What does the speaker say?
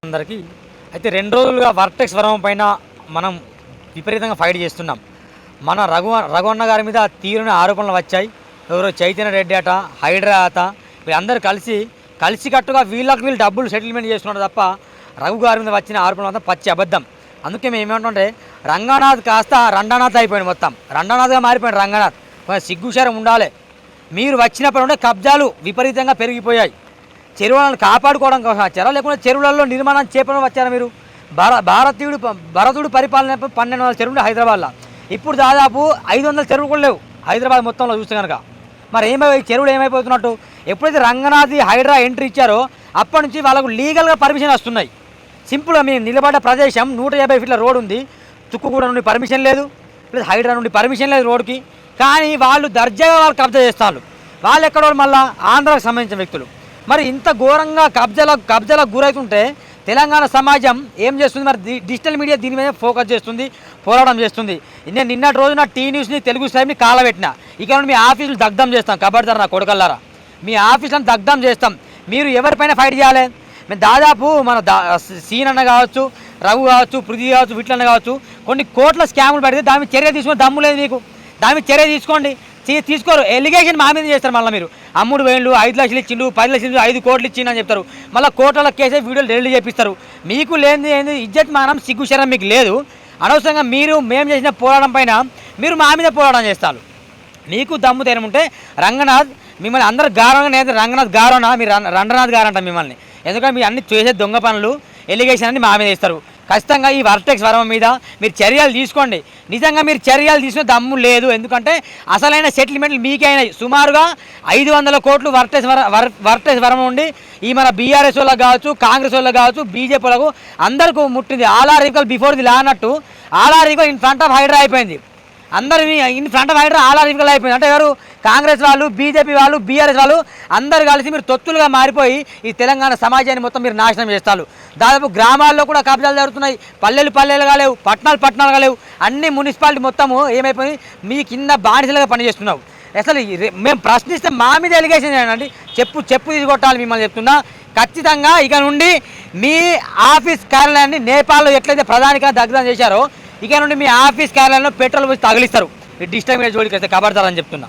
అందరికీ అయితే 2 రోజులుగా వర్టెక్స్ వరం పైన మనం విపరీతంగా ఫైట్ చేస్తున్నాం. మన రఘువన్న గారి మీద తీరుని ఆరోపణలు వచ్చాయి. ఎవరో చైతన్య రెడ్డి అట, హైడ్రా అట, వీళ్ళందరూ కలిసికట్టుగా వీళ్ళు డబ్బులు సెటిల్మెంట్ చేస్తున్నారు తప్ప రఘు గారి మీద వచ్చిన ఆరోపణలు అంతా పచ్చి అబద్ధం. అందుకే మేము ఏమంటుంటే రంగనాథ్ కాస్త రండనాథ్ అయిపోయింది, మొత్తం రండనాథ్గా మారిపోయింది రంగనాథ్. కొంచెం సిగ్గుశరం ఉండాలి. మీరు వచ్చినప్పుడు ఉంటే కబ్జాలు విపరీతంగా పెరిగిపోయాయి. చెరువులను కాపాడుకోవడం కోసం వచ్చారా, లేకుంటే చెరువులలో నిర్మాణం చేపడం వచ్చారా? మీరు భరతుడు పరిపాలన 1200 చెరువులు హైదరాబాద్లో, ఇప్పుడు దాదాపు 500 చెరువులు కూడా లేవు హైదరాబాద్ మొత్తంలో చూస్తే కనుక. మరి చెరువులు ఏమైపోతున్నట్టు? ఎప్పుడైతే రంగనాథ్ హైడ్రా ఎంట్రీ ఇచ్చారో అప్పటి నుంచి వాళ్ళకు లీగల్గా పర్మిషన్ వస్తున్నాయి. సింపుల్గా మేము నిలబడ్డ ప్రదేశం 150 ఫీట్ల రోడ్ ఉంది, తుక్కుగూడ నుండి పర్మిషన్ లేదు, ప్లస్ హైడ్రా నుండి పర్మిషన్ లేదు రోడ్కి. కానీ వాళ్ళు దర్జాగా వాళ్ళు కబ్జా చేస్తారు. వాళ్ళు ఎక్కడో మళ్ళీ ఆంధ్రాకు సంబంధించిన వ్యక్తులు. మరి ఇంత ఘోరంగా కబ్జాలకు గురవుతుంటే తెలంగాణ సమాజం ఏం చేస్తుంది? మరి డిజిటల్ మీడియా దీని మీద ఫోకస్ చేస్తుంది, పోరాటం చేస్తుంది. నేను నిన్నటి రోజున టీ న్యూస్ని, తెలుగు స్టైమ్ని కాలబెట్టిన. ఇక మీ ఆఫీసులు దగ్ధం చేస్తాం, కబడ్దారు నా కొడుకల్లారా, మీ ఆఫీసులను దగ్ధం చేస్తాం. మీరు ఎవరిపైన ఫైట్ చేయాలి? మేము దాదాపు మన సీన్ అన్న కావచ్చు, రఘు కావచ్చు, పృథ్వీ కావచ్చు, విట్లన్న కావచ్చు, కొన్ని కోట్ల స్కాములు పెడితే దాని మీద చర్య తీసుకుని దమ్ము లేదు మీకు. దాని మీద చర్య తీసుకోండి. తీసుకోరు. ఎలిగేషన్ మా మీద చేస్తారు. మళ్ళీ మీరు 3,000, 5 లక్షలు ఇచ్చిండు, 10 లక్షలు, 5 కోట్లు ఇచ్చిండు అని చెప్తారు. మళ్ళీ కోట్ల కేసే వీడియోలు డెలిట్ చేపిస్తారు. మీకు లేనిది ఏంది? ఇజ్జత్ మానం, సిగ్గుశరం మీకు లేదు. అనవసరంగా మేము చేసిన పోరాటం పైన మీరు మా మీద పోరాటం చేస్తారు. మీకు దమ్ము తేనం ఉంటే రంగనాథ్ మిమ్మల్ని అందరూ గారంగా, నేను రంగనాథ్ గారోనా, మీరు రంగనాథ్ గారు అంటారు మిమ్మల్ని. ఎందుకంటే మీరు అన్ని చేసే దొంగ పనులు, ఎలిగేషన్ అన్ని మా మీద ఇస్తారు. ఖచ్చితంగా ఈ వర్టెక్స్ వరం మీద మీరు చర్యలు తీసుకోండి. నిజంగా మీరు చర్యలు తీసుకునే దమ్ము లేదు. ఎందుకంటే అసలైన సెటిల్మెంట్లు మీకే అయినాయి. సుమారుగా 500 కోట్లు వర్టెక్స్ వరం ఉండి ఈ మన బీఆర్ఎస్ వాళ్ళకి కావచ్చు, కాంగ్రెస్ వాళ్ళకి కావచ్చు, బీజేపీ వాళ్ళకు అందరికీ ముట్టింది. All are equal before the law అన్నట్టు all are equal in front of Hydraa అయిపోయింది. అందరు in front of Hydraa all are equal అయిపోయింది. అంటే ఎవరు? కాంగ్రెస్ వాళ్ళు, బీజేపీ వాళ్ళు, బీఆర్ఎస్ వాళ్ళు అందరు కలిసి మీరు తొత్తులుగా మారిపోయి ఈ తెలంగాణ సమాజాన్ని మొత్తం మీరు నాశనం చేస్తారు. దాదాపు గ్రామాల్లో కూడా కబ్జాలు జరుగుతున్నాయి. పల్లెలుగా లేవు, పట్టణాలుగా లేవు. అన్ని మున్సిపాలిటీ మొత్తము ఏమైపోయి మీ కింద బానిసలుగా పనిచేస్తున్నావు. అసలు మేము ప్రశ్నిస్తే మా మీద ఎలిగేషన్ చేయండి. చెప్పు తీసుకొట్టాలి మిమ్మల్ని చెప్తున్నా. ఖచ్చితంగా ఇక నుండి మీ ఆఫీస్ కార్యాలయాన్ని నేపాల్లో ఎట్లయితే ప్రధానిగా దగ్ధం చేశారో ఇక నుండి మీ ఆఫీస్ కార్యాలయంలో పెట్రోల్ పోసి తగిలిస్తారు. డిజిటల్ మీడియా జోలికి వస్తే కబర్దారని చెప్తున్నా.